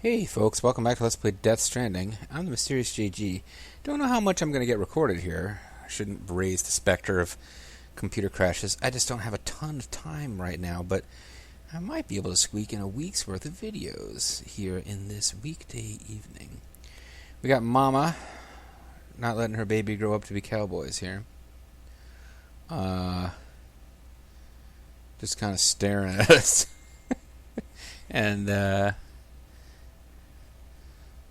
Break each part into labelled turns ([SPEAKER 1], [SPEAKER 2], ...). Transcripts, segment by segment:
[SPEAKER 1] Hey folks, welcome back to Let's Play Death Stranding. I'm the Mysterious JG. Don't know how much I'm going to get recorded here. I shouldn't raise the specter of computer crashes. I just don't have a ton of time right now, but I might be able to squeak in a week's worth of videos here in this weekday evening. We got Mama not letting her baby grow up to be cowboys here. Just kind of staring at us. And,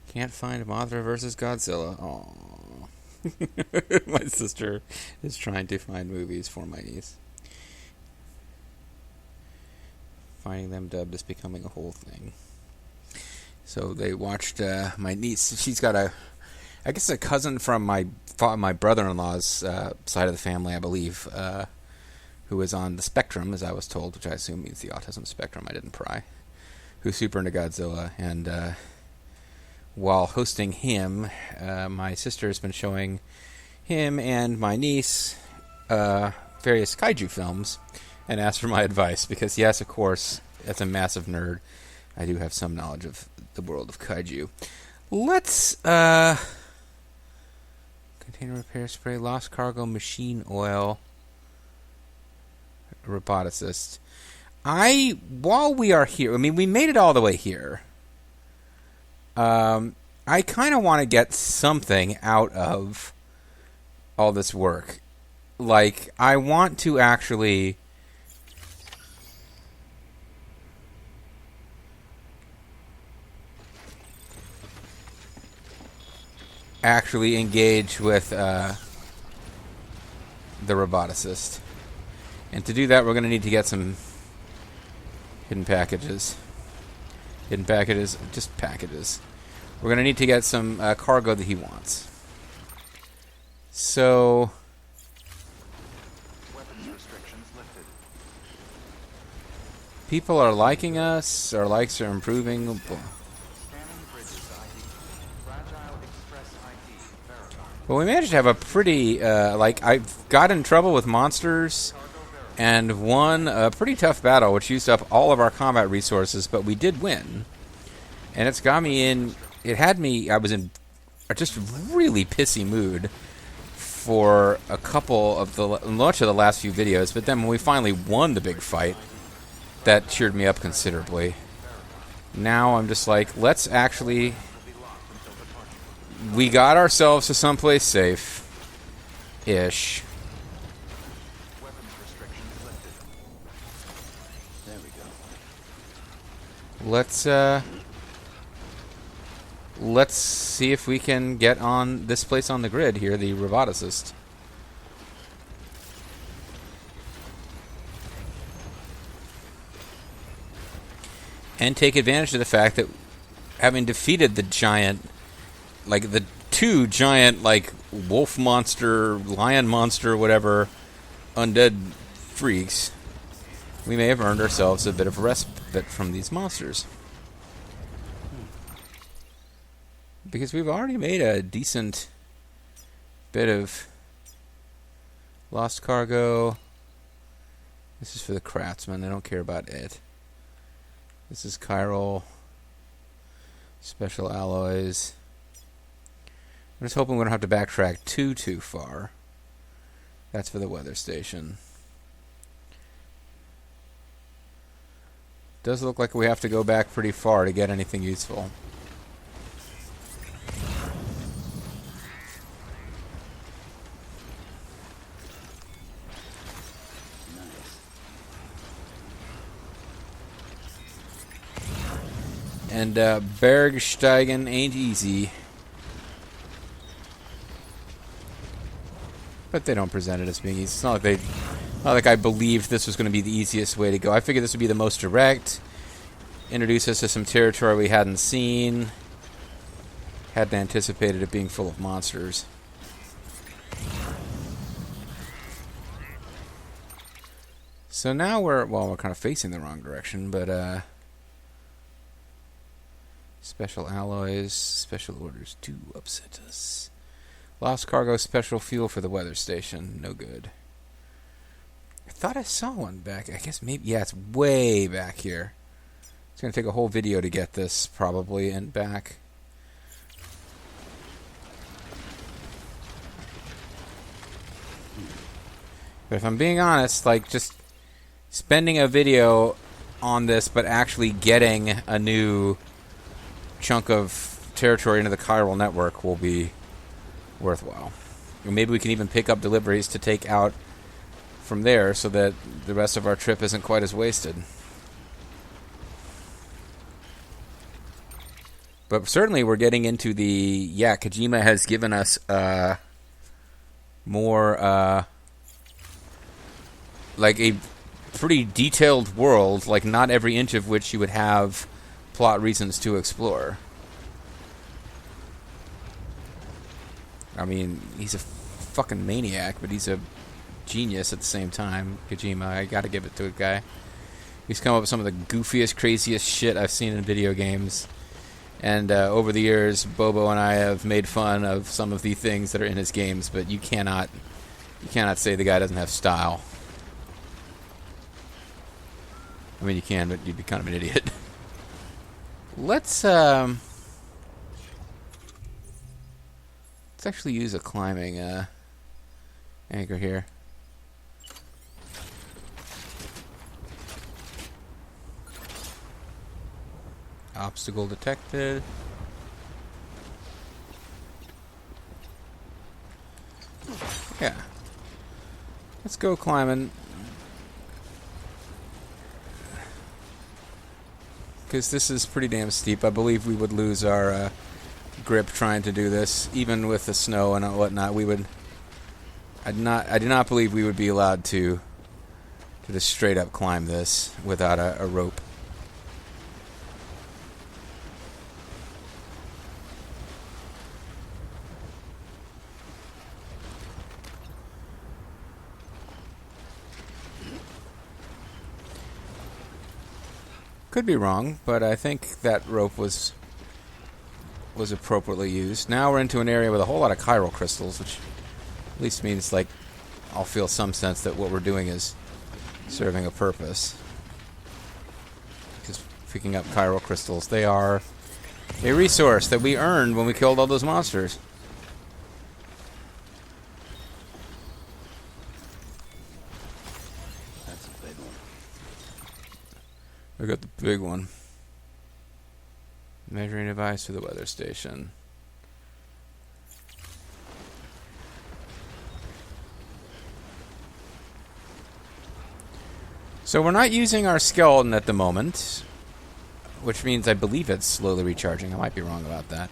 [SPEAKER 1] can't find Mothra versus Godzilla. Aww. My sister is trying to find movies for my niece. Finding them dubbed is becoming a whole thing. So they watched my niece. She's got I guess a cousin from my brother-in-law's side of the family, I believe, who is on the spectrum, as I was told, which I assume means the autism spectrum. I didn't pry. Who's super into Godzilla, and while hosting him, my sister has been showing him and my niece various kaiju films and asked for my advice because, yes, of course, as a massive nerd, I do have some knowledge of the world of kaiju. Let's container repair spray, lost cargo, machine oil, roboticist. While we are here, I mean, we made it all the way here. I kind of want to get something out of all this work. Like, I want to actually engage with the roboticist. And to do that, we're going to need to get some hidden packages. Hidden packages, just packages. We're going to need to get some cargo that he wants. So, weapons restrictions lifted. People are liking us. Our likes are improving. Well, we managed to have a pretty, I got in trouble with monsters and won a pretty tough battle, which used up all of our combat resources, but we did win. And it's got me in... I was in a just really pissy mood for a couple of much of the last few videos, but then when we finally won the big fight, that cheered me up considerably. Now I'm just like, let's actually... We got ourselves to someplace safe-ish. Let's see if we can get on this place on the grid here, the Roboticist. And take advantage of the fact that having defeated the giant, like the two giant, like, wolf monster, lion monster, whatever, undead freaks, we may have earned ourselves a bit of respite from these monsters. Because we've already made a decent bit of lost cargo. This is for the craftsman. I don't care about it. This is chiral. Special alloys. I'm just hoping we don't have to backtrack too far. That's for the weather station. Does look like we have to go back pretty far to get anything useful. And Bergsteigen ain't easy. But they don't present it as being easy. It's not like I believed this was going to be the easiest way to go. I figured this would be the most direct. Introduce us to some territory we hadn't seen. Hadn't anticipated it being full of monsters. So now we're kind of facing the wrong direction, but special alloys, special orders do upset us. Lost cargo, special fuel for the weather station. No good. I thought I saw one back. I guess maybe... Yeah, it's way back here. It's going to take a whole video to get this, probably, and back. But if I'm being honest, like, just spending a video on this, but actually getting a new chunk of territory into the chiral network will be worthwhile. And maybe we can even pick up deliveries to take out from there so that the rest of our trip isn't quite as wasted. But certainly we're getting into the... Yeah, Kojima has given us more... like a pretty detailed world, like not every inch of which you would have plot reasons to explore. I mean, he's a fucking maniac, but he's a genius at the same time. Kojima, I gotta give it to a guy. He's come up with some of the goofiest, craziest shit I've seen in video games. And over the years, Bobo and I have made fun of some of the things that are in his games, but you cannot say the guy doesn't have style. I mean, you can, but you'd be kind of an idiot. Let's actually use a climbing anchor here. Obstacle detected. Yeah. Let's go climbing. Because this is pretty damn steep. I believe we would lose our grip trying to do this, even with the snow and whatnot. We would. I do not believe we would be allowed to just straight up climb this without a rope. Could be wrong, but I think that rope was appropriately used. Now we're into an area with a whole lot of chiral crystals, which at least means, like, I'll feel some sense that what we're doing is serving a purpose. Just picking up chiral crystals. They are a resource that we earned when we killed all those monsters. We got the big one. Measuring device for the weather station. So we're not using our skeleton at the moment, which means I believe it's slowly recharging. I might be wrong about that.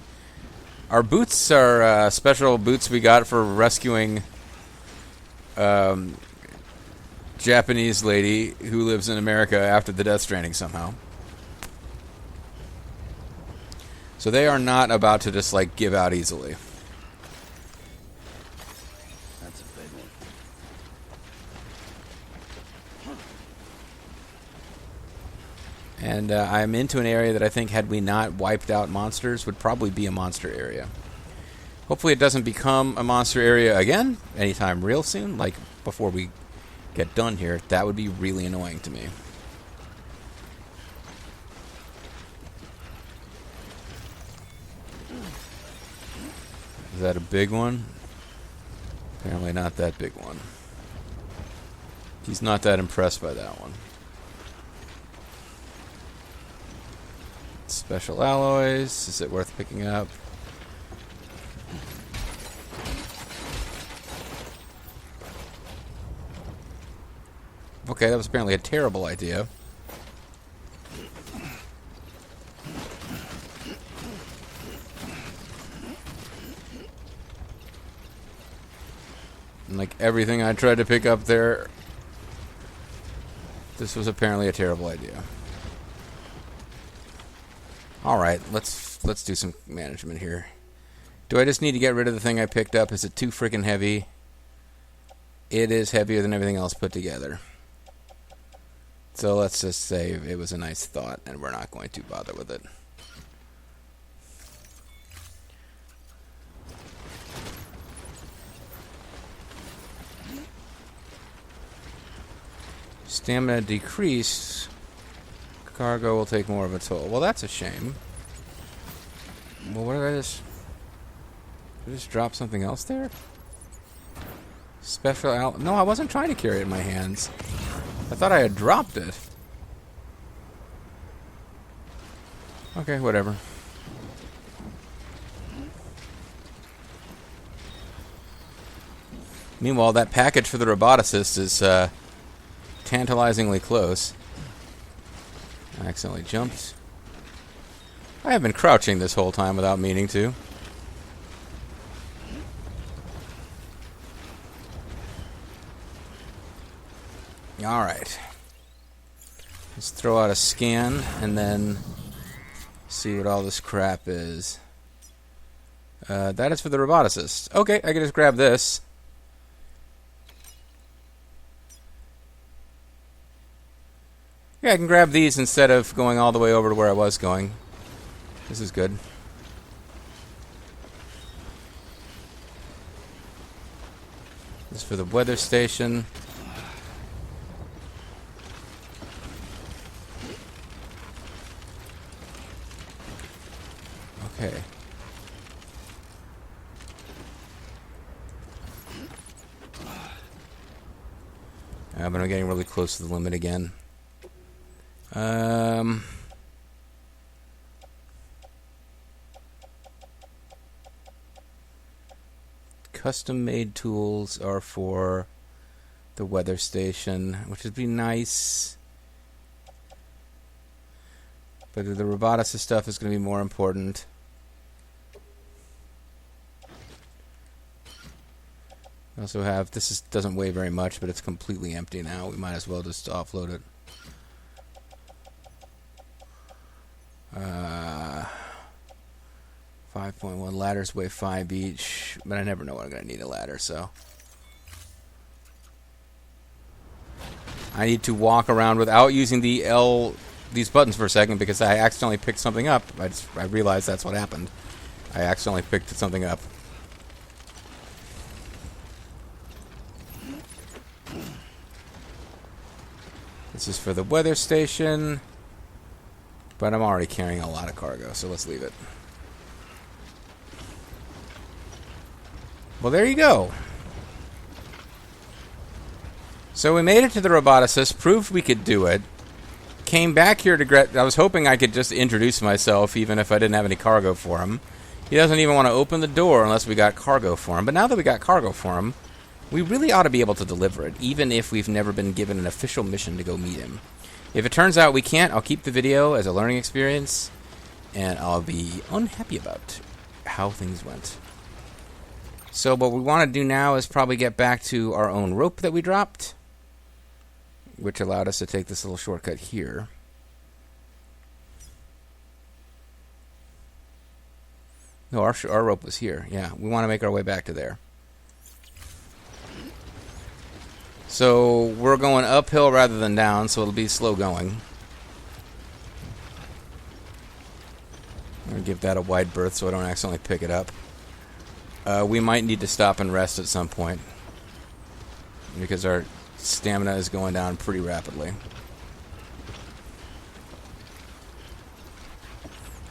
[SPEAKER 1] Our boots are special boots we got for rescuing Japanese lady who lives in America after the Death Stranding somehow. So they are not about to just, like, give out easily.
[SPEAKER 2] That's a big one.
[SPEAKER 1] And I'm into an area that I think, had we not wiped out monsters, would probably be a monster area. Hopefully it doesn't become a monster area again anytime real soon, like before we get done here. That would be really annoying to me. Is that a big one? Apparently not that big one. He's not that impressed by that one. Special alloys. Is it worth picking up? Okay, that was apparently a terrible idea. And like everything I tried to pick up there, this was apparently a terrible idea. Alright, let's do some management here. Do I just need to get rid of the thing I picked up? Is it too freaking heavy? It is heavier than everything else put together. So let's just say it was a nice thought, and we're not going to bother with it. Stamina decreased. Cargo will take more of a toll. Well, that's a shame. Well, what did I just drop something else there? No, I wasn't trying to carry it in my hands. I thought I had dropped it. Okay, whatever. Meanwhile, that package for the Roboticist is tantalizingly close. I accidentally jumped. I have been crouching this whole time without meaning to. Alright. Let's throw out a scan and then see what all this crap is. That is for the Roboticist. Okay, I can just grab this. Yeah, I can grab these instead of going all the way over to where I was going. This is good. This is for the weather station. Okay. But I'm getting really close to the limit again. Custom-made tools are for the weather station, which would be nice. But the Roboticist stuff is going to be more important. We also have, doesn't weigh very much, but it's completely empty now. We might as well just offload it. 5.1 ladders weigh 5 each, but I never know when I'm going to need a ladder, so. I need to walk around without using these buttons for a second because I accidentally picked something up. I realized that's what happened. I accidentally picked something up. This is for the weather station, but I'm already carrying a lot of cargo, so let's leave it. Well, there you go. So we made it to the Roboticist, proved we could do it, came back here to... I was hoping I could just introduce myself, even if I didn't have any cargo for him. He doesn't even want to open the door unless we got cargo for him. But now that we got cargo for him, we really ought to be able to deliver it, even if we've never been given an official mission to go meet him. If it turns out we can't, I'll keep the video as a learning experience, and I'll be unhappy about how things went. So what we want to do now is probably get back to our own rope that we dropped, which allowed us to take this little shortcut here. No, our rope was here. Yeah, we want to make our way back to there. So we're going uphill rather than down, so it'll be slow going. I'm going to give that a wide berth so I don't accidentally pick it up. We might need to stop and rest at some point because our stamina is going down pretty rapidly.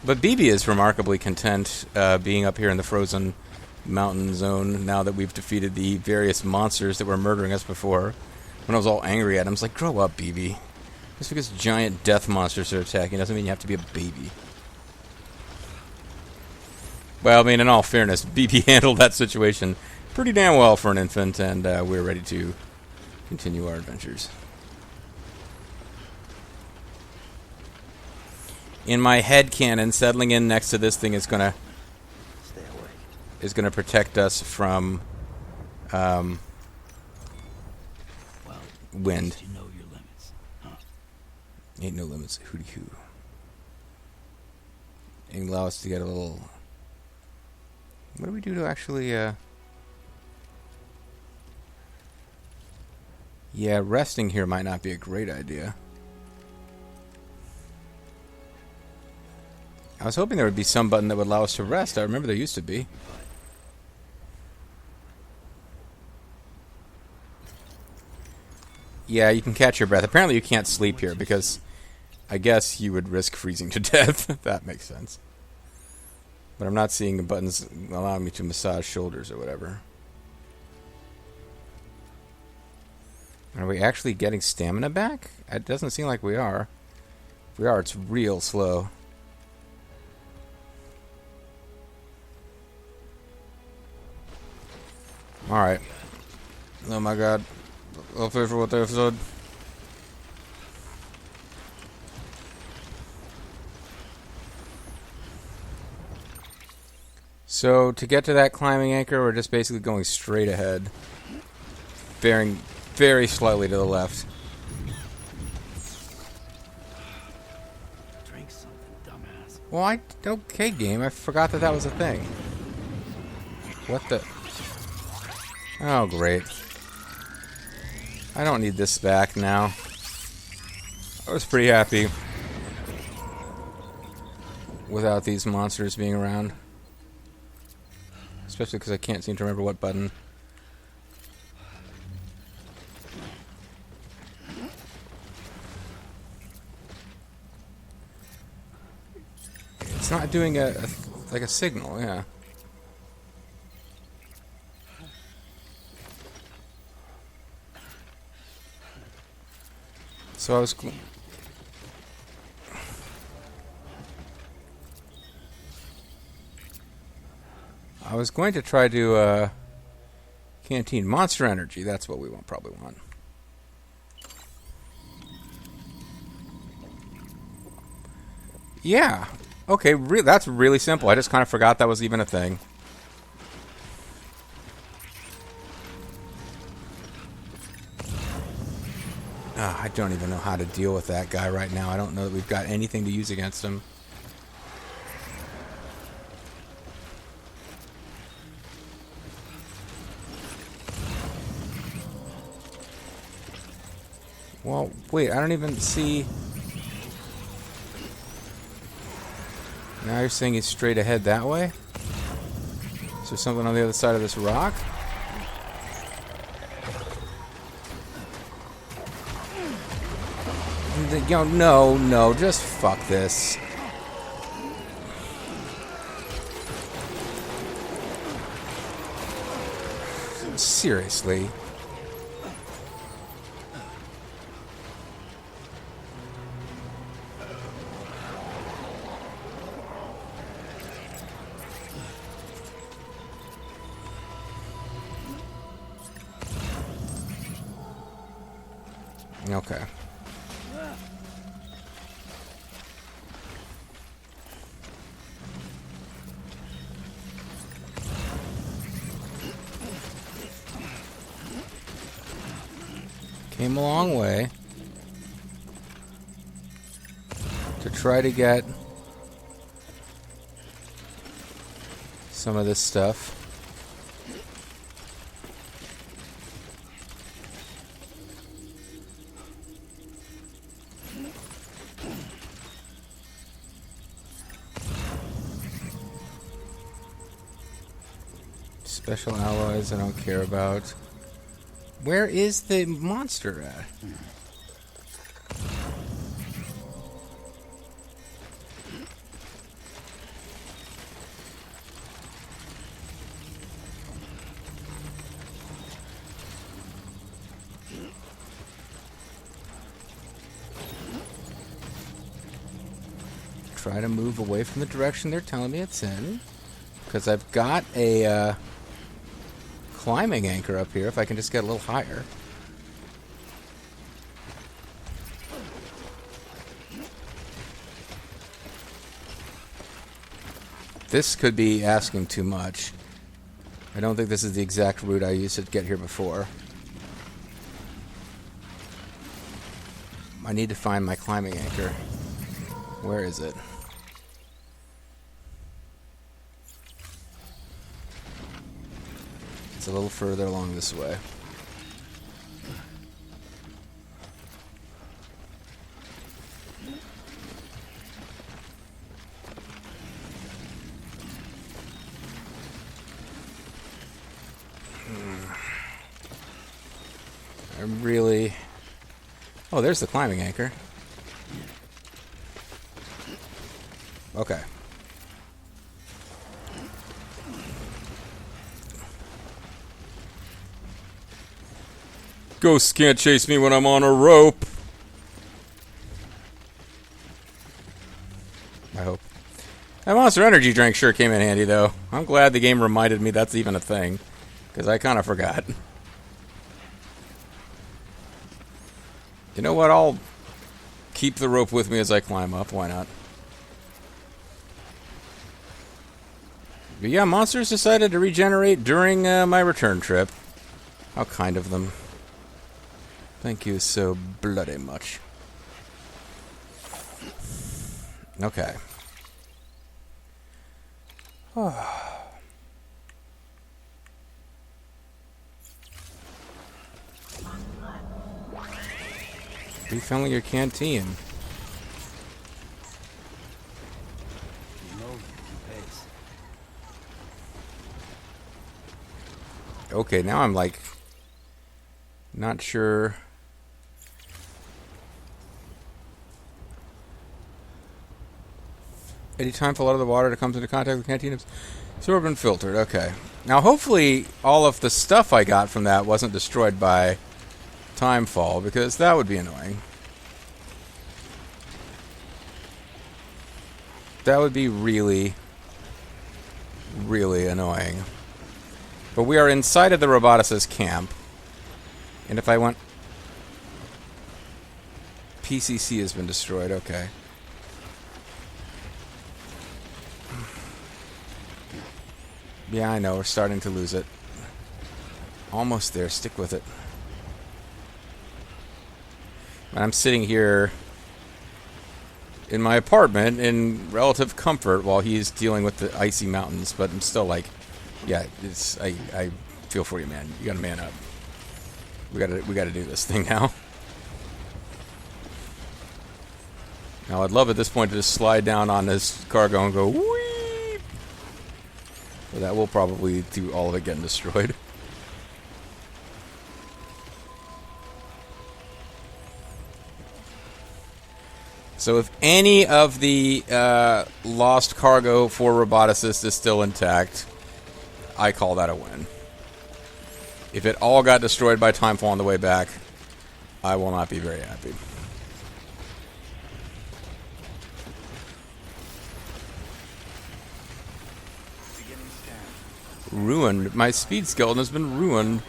[SPEAKER 1] But BB is remarkably content being up here in the frozen mountain zone now that we've defeated the various monsters that were murdering us before. When I was all angry at him, I was like, grow up, BB. Just because giant death monsters are attacking doesn't mean you have to be a baby. Well, I mean, in all fairness, BB handled that situation pretty damn well for an infant, and we're ready to continue our adventures. In my head canon, settling in next to this thing is gonna protect us from wind.
[SPEAKER 2] You know your limits, huh?
[SPEAKER 1] Ain't no limits, hooty hoo. And allow us to get a little. What do we do to actually? Yeah, resting here might not be a great idea. I was hoping there would be some button that would allow us to rest. I remember there used to be. Yeah, you can catch your breath. Apparently you can't sleep here because I guess you would risk freezing to death. That makes sense. But I'm not seeing the buttons allowing me to massage shoulders or whatever. Are we actually getting stamina back? It doesn't seem like we are. If we are, it's real slow. Alright. Oh my god. I'll pay for what the episode. So, to get to that climbing anchor, we're just basically going straight ahead. Bearing very slightly to the left.
[SPEAKER 2] Drink something, dumbass.
[SPEAKER 1] Well, okay, game. I forgot that that was a thing. What the... Oh, great. I don't need this back now. I was pretty happy without these monsters being around. Especially because I can't seem to remember what button. It's not doing like a signal, yeah. So I was going to try to canteen monster energy. That's what we probably want. Yeah. Okay, that's really simple. I just kind of forgot that was even a thing. I don't even know how to deal with that guy right now. I don't know that we've got anything to use against him. Well, wait, I don't even see... Now you're saying he's straight ahead that way? Is there something on the other side of this rock? Yo, no, just fuck this. Seriously. Okay. Came a long way to try to get some of this stuff. Special alloys I don't care about. Where is the monster at? Try to move away from the direction they're telling me it's in. Because I've got a climbing anchor up here if I can just get a little higher. This could be asking too much. I don't think this is the exact route I used to get here before. I need to find my climbing anchor. Where is it? It's a little further along this way. I really... Oh, there's the climbing anchor. Okay. Ghosts can't chase me when I'm on a rope. I hope. That Monster Energy drink sure came in handy, though. I'm glad the game reminded me that's even a thing, because I kind of forgot. You know what? I'll keep the rope with me as I climb up. Why not? But yeah, monsters decided to regenerate during my return trip. How kind of them. Thank you so bloody much. Okay. Refilling your canteen. Okay, now I'm like not sure. Anytime for a lot of the water that comes into contact with the canteen is absorbed and filtered. Okay. Now hopefully all of the stuff I got from that wasn't destroyed by timefall, because that would be annoying. That would be really, really annoying. But we are inside of the Roboticist camp. And if I went... PCC has been destroyed, okay. Yeah, I know, we're starting to lose it. Almost there, stick with it. And I'm sitting here in my apartment in relative comfort while he's dealing with the icy mountains, but I'm still like, yeah, it's I feel for you, man. You gotta man up. We gotta do this thing now. Now I'd love at this point to just slide down on this cargo and go whee. But that will probably do all of it getting destroyed. So if any of the lost cargo for Roboticist is still intact, I call that a win. If it all got destroyed by timefall on the way back, I will not be very happy. Ruined. My speed skeleton has been ruined.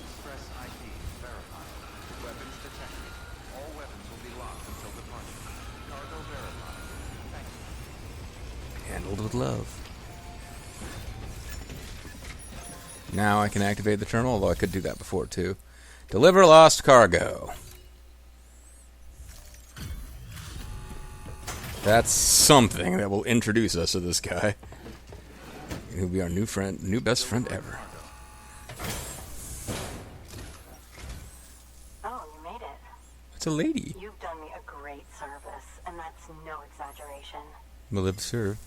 [SPEAKER 1] Handled with love. Now I can activate the terminal, although I could do that before too. Deliver lost cargo. That's something that will introduce us to this guy. He'll be our new friend, new best friend ever.
[SPEAKER 3] Oh, you made it.
[SPEAKER 1] It's a lady.
[SPEAKER 3] You've done me a great service, and that's no exaggeration.
[SPEAKER 1] I'm gonna live to serve.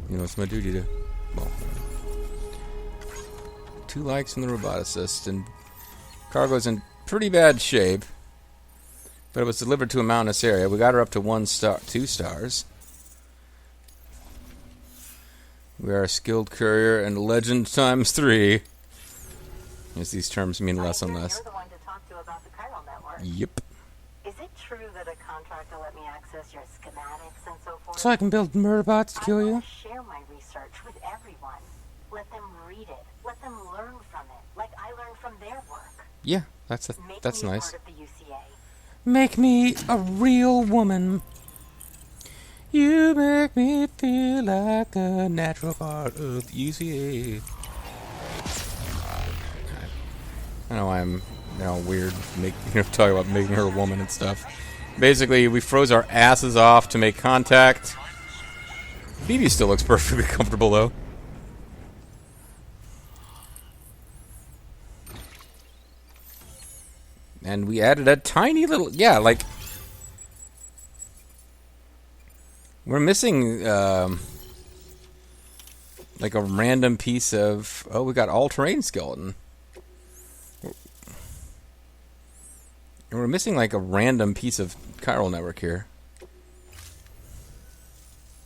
[SPEAKER 1] You know, it's my duty to... Well... 2 likes from the Roboticist, and cargo's in pretty bad shape. But it was delivered to a mountainous area. We got her up to 1 star, 2 stars. We are a skilled courier and legend ×3. As these terms mean less and less.
[SPEAKER 3] You're the one to talk to about the chiral network.
[SPEAKER 1] Yep.
[SPEAKER 3] Is it true that a contractor let me access your schematics and so forth?
[SPEAKER 1] So I can build murder bots to kill
[SPEAKER 3] I
[SPEAKER 1] you?
[SPEAKER 3] want to share my research with everyone. Let them read it. Let them learn from it, like I learned from their work.
[SPEAKER 1] Yeah, that's
[SPEAKER 3] Make
[SPEAKER 1] nice.
[SPEAKER 3] me part of the UCA.
[SPEAKER 1] Make me a real woman. You make me feel like a natural part of the UCA. I know I'm weird, talking about making her a woman and stuff. Basically, we froze our asses off to make contact. Phoebe still looks perfectly comfortable, though. And we added a tiny little... Yeah, like... We're missing, like a random piece of... Oh, we got all-terrain skeleton. And we're missing, like, a random piece of chiral network here.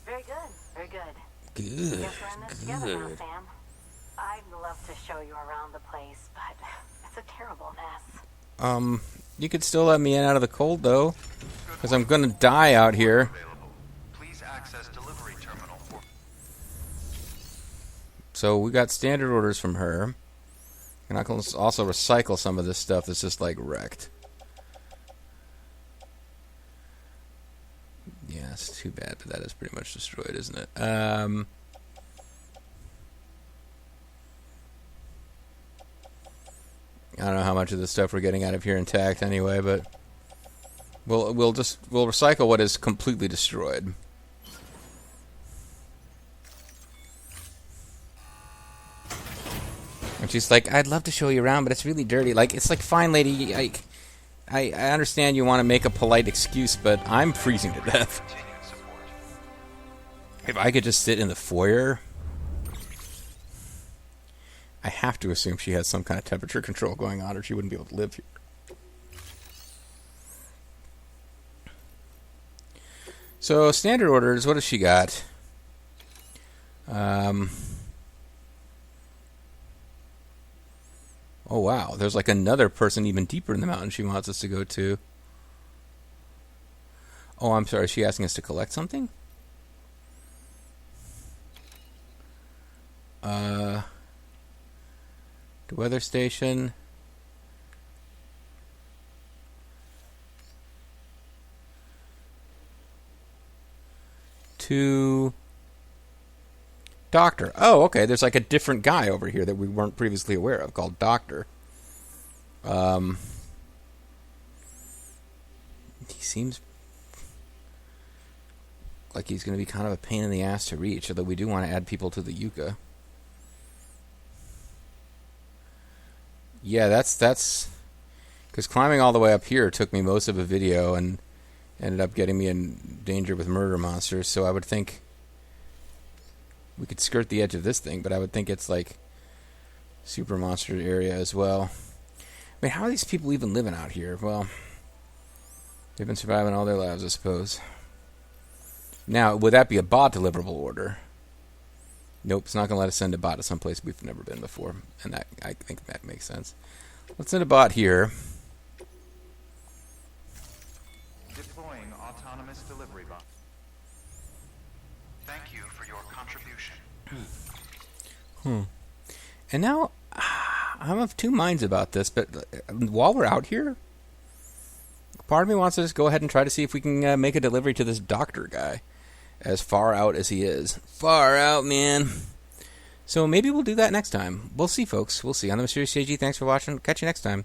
[SPEAKER 3] Very good.
[SPEAKER 1] Good.
[SPEAKER 3] Guess we're in this together now,
[SPEAKER 1] Good.
[SPEAKER 3] Sam. I'd love to show you around the place, but it's a terrible mess.
[SPEAKER 1] You could still let me in out of the cold, though. Because I'm gonna die out here.
[SPEAKER 2] Please access delivery terminal for...
[SPEAKER 1] So we got standard orders from her. And I can also recycle some of this stuff that's just, like, wrecked. Yeah, it's too bad, but that is pretty much destroyed, isn't it? I don't know how much of the stuff we're getting out of here intact anyway, but we'll recycle what is completely destroyed. And she's like, I'd love to show you around, but it's really dirty. Like, it's like, fine, lady, I understand you want to make a polite excuse, but I'm freezing to death. If I could just sit in the foyer... I have to assume she has some kind of temperature control going on, or she wouldn't be able to live here. So, standard orders, what has she got? Oh, wow. There's like another person even deeper in the mountain she wants us to go to. Oh, I'm sorry. Is she asking us to collect something? The weather station. To Doctor. Oh, okay. There's like a different guy over here that we weren't previously aware of called Doctor. He seems like he's going to be kind of a pain in the ass to reach, although we do want to add people to the UCA. Yeah, that's because climbing all the way up here took me most of a video and ended up getting me in danger with murder monsters, so I would think we could skirt the edge of this thing, but I would think it's like super monster area as well. I mean, how are these people even living out here? Well, they've been surviving all their lives, I suppose. Now, would that be a bot deliverable order? Nope, it's not going to let us send a bot to someplace we've never been before, and that I think that makes sense. Let's send a bot here.
[SPEAKER 2] Deploying autonomous delivery bot. Thank you for your contribution.
[SPEAKER 1] And now, I'm of two minds about this, but while we're out here, part of me wants to just go ahead and try to see if we can make a delivery to this doctor guy, as far out as he is. Far out, man. So maybe we'll do that next time. We'll see, folks. We'll see. On the Mysterious JG, thanks for watching. Catch you next time.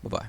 [SPEAKER 1] Bye-bye.